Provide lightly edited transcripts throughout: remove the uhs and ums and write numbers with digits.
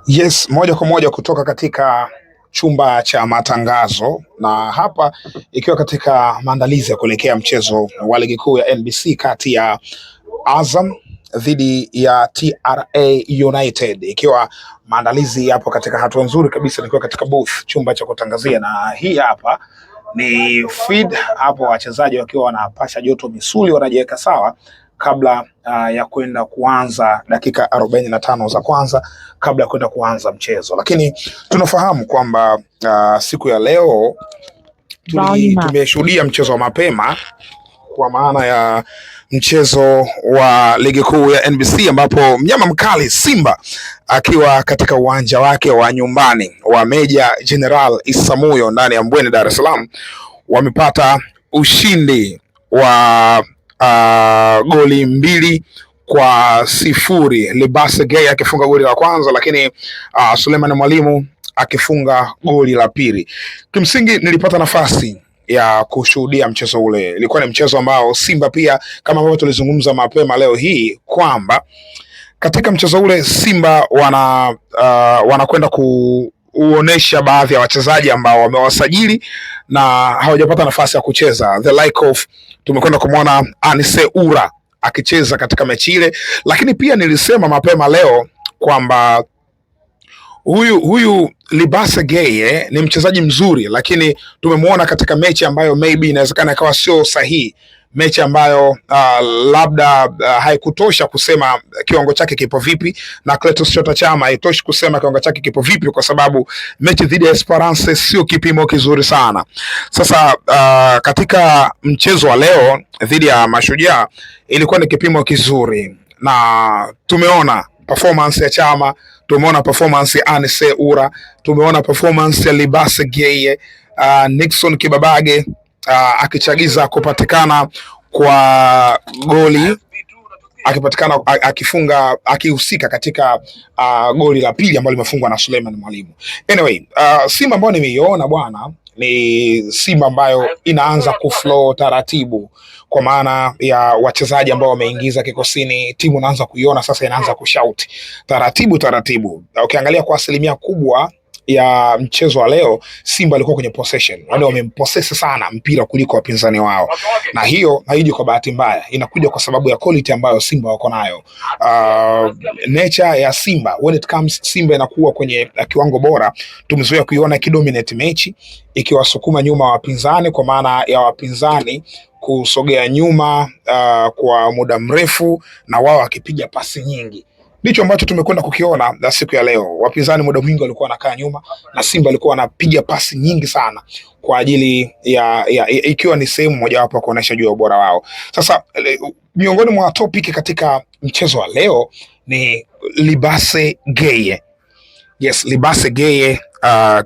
Yes, moja kwa moja kutoka katika chumba cha matangazo, na hapa ikiwa katika maandalizi ya kuelekea mchezo wa ligi kuu ya NBC kati ya Azam dhidi ya TRA United, ikiwa maandalizi yapo katika hatua nzuri kabisa, nikiwa katika booth, chumba cha kutangazia, na hii hapa ni feed hapo, wachezaji wakiwa wanapasha joto misuli, wanajiweka sawa kabla ya kwenda kuanza dakika 45 za kwanza kabla ya kwenda kuanza mchezo. Lakini tunafahamu kwamba siku ya leo tumeshuhudia mchezo wa mapema, kwa maana ya mchezo wa ligi kuu ya NBC, ambapo mnyama mkali Simba akiwa katika uwanja wake wa nyumbani wa Meja General Isamuhyo ndani ya Mbweni, Dar es Salaam, wamepata ushindi wa goli 2-0, Libase Geye akifunga goli la kwanza, lakini Suleiman Mwalimu akifunga goli la pili. Kimsingi nilipata nafasi ya kushuhudia mchezo ule. Ilikuwa ni mchezo ambao Simba pia, kama ambavyo tulizungumza mapema leo hii, kwamba katika mchezo ule Simba wanakwenda kuonesha baadhi ya wachezaji ambao wamewasajili na hawajapata nafasi ya kucheza, the like of tumekwenda kumwona Anise Ura akicheza katika mechi ile, lakini pia nilisema mapema leo kwamba huyu Libase Geye ni mchezaji mzuri, lakini tumemwona katika mechi ambayo maybe inawezekana ikawa sio sahihi, mechi ambayo labda haikutosha kusema kiwango chake kipo vipi, na Clatous Chota Chama haitoshi kusema kiwango chake kipo vipi, kwa sababu mechi dhidi ya Esperance sio kipimo kizuri sana. Sasa katika mchezo wa leo dhidi ya Mashujaa ilikuwa ni kipimo kizuri, na tumeona performance ya Chama, tumeona performance ya Anise Ura, tumeona performance ya Libase Geye, Nixon Kibabage akichagiza kupatikana kwa goli, akihusika katika goli la pili ambalo limefungwa na Suleiman Mwalimu. Anyway, Simba ambayo nimeiona bwana ni Simba ambayo inaanza kuflow taratibu, kwa maana ya wachezaji ambao wameingiza kikosini, timu inaanza kuiona sasa, inaanza kushout taratibu taratibu. Ukiangalia kwa asilimia kubwa ya mchezo wa leo Simba alikuwa kwenye possession, wale wamempossess sana mpira kuliko wapinzani wao, na hiyo haiji kwa bahati mbaya, inakuja kwa sababu ya quality ambayo Simba wako nayo. Nature ya Simba, when it comes, Simba inakuwa kwenye kiwango bora. Tumezoea kuiona kidominate mechi, ikiwasukuma nyuma wapinzani, kwa maana ya wapinzani kusogea nyuma kwa muda mrefu, na wao akipiga pasi nyingi. Ndicho ambacho tumekwenda kukiona na siku ya leo. Wapinzani muda mwingi walikuwa wanakaa nyuma, na Simba alikuwa anapiga pasi nyingi sana kwa ajili ya ikiwa ni sehemu mojawapo ya kuonesha juu ya ubora wao. Sasa miongoni mwa topic katika mchezo wa leo ni Libase Geye. Yes, Libase Geye,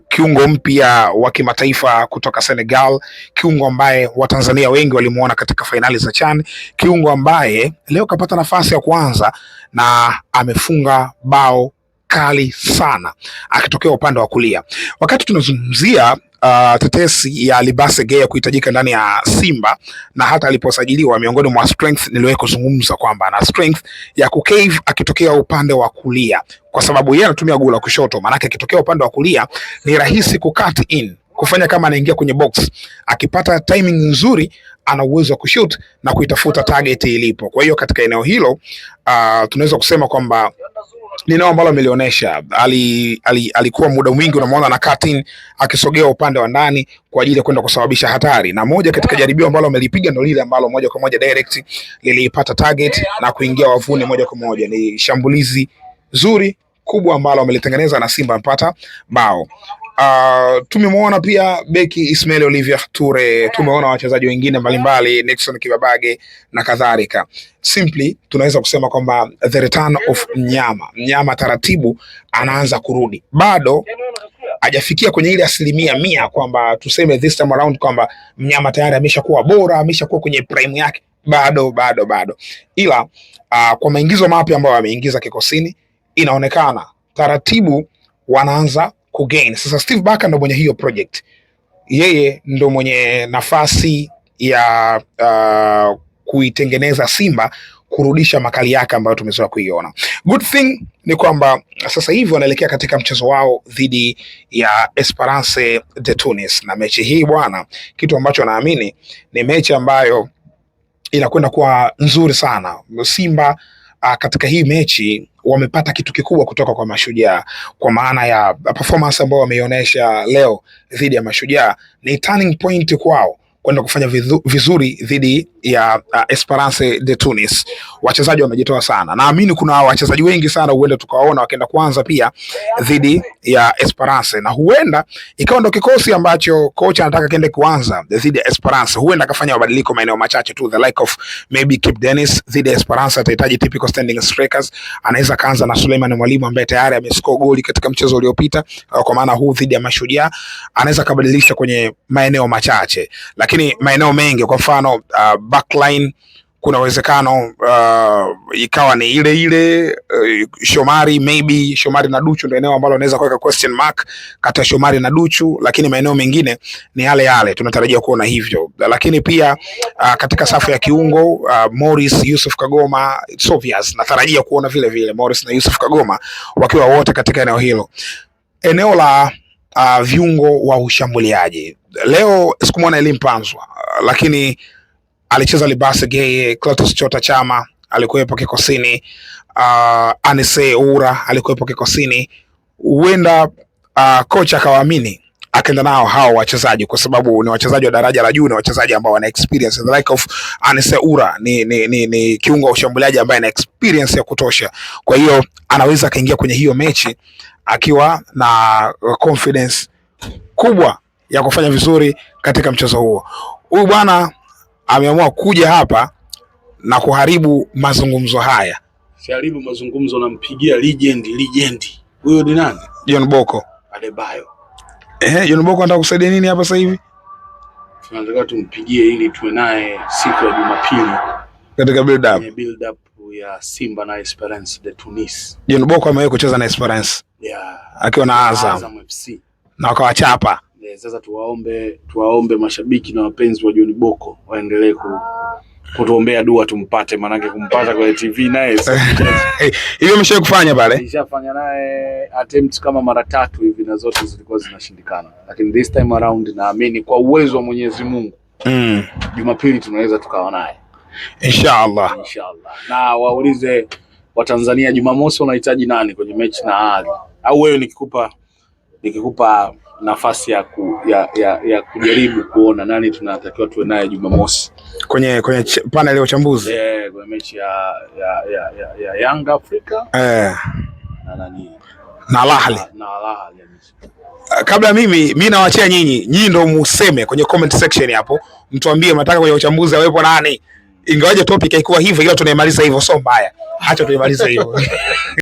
kiungo mpya wa kimataifa kutoka Senegal, kiungo ambaye Watanzania wengi walimuona katika fainali za CHAN, kiungo ambaye leo kapata nafasi ya kuanza na amefunga bao kali sana akitokea upande wa kulia. Wakati tunazungumzia tetesi ya Libase Geye kuhitajika ndani ya Simba, na hata aliposajiliwa, miongoni mwa strength niliwahi kuzungumza kwamba ana strength ya kucave akitokea upande wa kulia, kwa sababu yeye anatumia guu la kushoto. Maana akitokea upande wa kulia ni rahisi kucut in, kufanya kama anaingia kwenye box. Akipata timing nzuri, ana uwezo wa kushoot na kuitafuta target ilipo. Kwa hiyo katika eneo hilo tunaweza kusema kwamba ni nao ambalo amelionyesha. Alikuwa muda mwingi unamwona na cutting akisogea upande wa ndani kwa ajili ya kwenda kusababisha hatari, na moja katika jaribio ambalo amelipiga ndio lile ambalo moja kwa moja direct liliipata target na kuingia wavuni moja kwa moja. Ni shambulizi zuri kubwa ambalo amelitengeneza na Simba amepata bao. Tumemwona pia beki Ismail Olivier Toure, tumeona wachezaji wengine mbalimbali, Nixon Kibabage na kadhalika. Simply tunaweza kusema kwamba the return of mnyama taratibu anaanza kurudi. Bado hajafikia kwenye ile 100% kwamba tuseme this time around kwamba mnyama tayari ameshakuwa bora, ameshakuwa kwenye prime yake. Bado. Ila kwa maingizo mapya ambayo ameingiza kikosini, inaonekana taratibu wanaanza kugain. Sasa Steve Barker ndo mwenye hiyo project, yeye ndo mwenye nafasi ya kuitengeneza Simba kurudisha makali yake ambayo tumezoea kuiona. Good thing ni kwamba sasa hivi wanaelekea katika mchezo wao dhidi ya Esperance de Tunis, na mechi hii bwana, kitu ambacho naamini ni mechi ambayo inakwenda kuwa nzuri sana. Simba katika hii mechi wamepata kitu kikubwa kutoka kwa Mashujaa, kwa maana ya performance ambayo wameionyesha leo dhidi ya Mashujaa ni turning point kwao kwenda kufanya vizuri dhidi ya Esperance de Tunis. Wachezaji wamejitoa sana, naamini kuna wachezaji wengi sana huenda tukawaona wakienda kuanza pia dhidi ya Esperance, na huenda ikawa ndo kikosi ambacho kocha anataka kiende kuanza dhidi ya Esperance. Huenda akafanya mabadiliko maeneo machache tu, the like of maybe Kip Dennis. Dhidi ya Esperance atahitaji typical standing strikers, anaweza kaanza na Suleiman Mwalimu ambaye tayari amescore goli katika mchezo uliopita, kwa maana huu dhidi ya Mashujaa anaweza kabadilisha kwenye maeneo machache, lakini maeneo mengi, kwa mfano backline kuna uwezekano ikawa ni ile Shomari, maybe Shomari na Duchu ndio eneo ambalo anaweza kuweka question mark kati ya Shomari na Duchu, lakini maeneo mengine ni yale tunatarajia kuona hivyo. Lakini pia katika safu ya kiungo Morris, Yusuf Kagoma, it's obvious natarajia kuona vile Morris na Yusuf Kagoma wakiwa wote katika eneo hilo. Eneo la viungo wa ushambuliaji leo sikumwona Elim Panzwa, lakini alicheza Libase Geye, Clatous Chota Chama alikuwepo kikosini, Anise Ura alikuwepo kikosini. Huenda kocha akawaamini akaenda nao hao wachezaji, kwa sababu ni wachezaji wa daraja la juu, ni wachezaji ambao wana experience. The like of Anise Ura ni kiungo wa ushambuliaji ambaye ana experience ya kutosha, kwa hiyo anaweza akaingia kwenye hiyo mechi akiwa na confidence kubwa ya kufanya vizuri katika mchezo huo. Huyu bwana ameamua kuja hapa na kuharibu mazungumzo haya. Siharibu mazungumzo, nampigia legend. Huyo ni nani? John Boko Adebayo. John Boko anataka kusaidia nini hapa sasa hivi? Tunataka tumpigie ili tuwe naye siku ya Jumapili katika build up ya Simba na Esperance de Tunis. John Boko amewahi kucheza na Esperance akiwa na Azam FC na wakawachapa. Sasa tuwaombe mashabiki na wapenzi wa John Boko waendelee kutuombea dua tumpate, manake kumpata kwa TV naye hiyo umeshawahi kufanya pale? Nishafanya naye attempt kama mara 3 hivi na zote zilikuwa zinashindikana, lakini this time around naamini kwa uwezo wa Mwenyezi Mungu Jumapili tunaweza tukawa naye inshallah. Na waulize Watanzania, Jumamosi unahitaji nani kwenye mechi na Ali? Au wewe nikikupa nafasi ya kujaribu kuona nani tunatakiwa tuwe naye Jumamosi kwenye panel ya uchambuzi kwenye mechi ya Young Africa na nani na Al Ahly. Kabla mimi nawaachia nyinyi ndio museme kwenye comment section hapo, mtuambie mnataka kwenye uchambuzi awepo nani. Ingawaje topic haikuwa hivyo, ila tunaimaliza hivyo, sio mbaya, acha tuimalize hivyo.